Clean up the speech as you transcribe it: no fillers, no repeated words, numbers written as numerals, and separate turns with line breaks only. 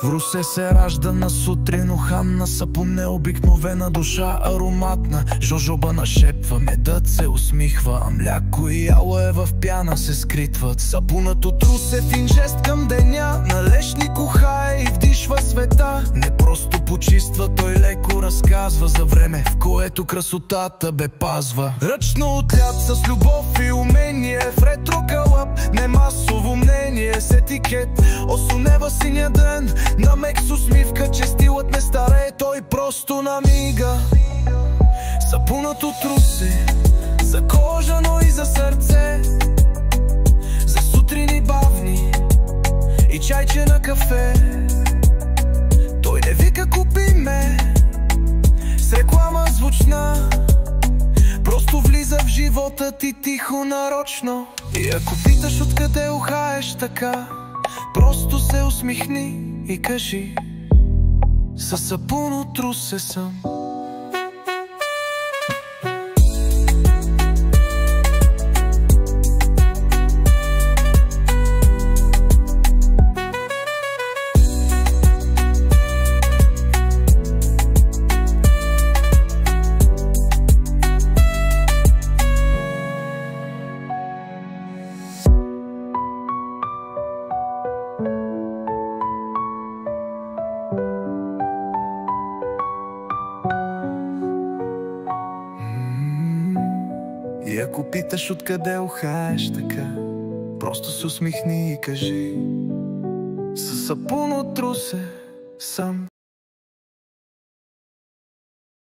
В Русе се ражда на сутрин Ханна, сапун необикновена душа, ароматна. Жожоба нашепва, медът се усмихва, а мляко и яло в пяна се скритват. Сапунът от Русе фин жест към деня, налешни кухае и вдишва света. Не просто почиства, той леко разказва за време, в което красотата бе пазва. Ръчно отлят с любов и умение, в ретро кълъп, не масово мнение. С етикет осунева синя ден, на мек с усмивка, че стилът не старее, той просто намига. Сапунът от Русе, за кожа, но и за сърце, за сутрини бавни и чайче на кафе. Той не вика купи ме с реклама звучна, просто влиза в живота ти тихо, нарочно. И ако питаш откъде ухаеш така, просто се усмихни и кажи: със сапун от Русе съм. И ако питаш откъде ухаеш така, просто се усмихни и кажи: със сапун от Русе съм.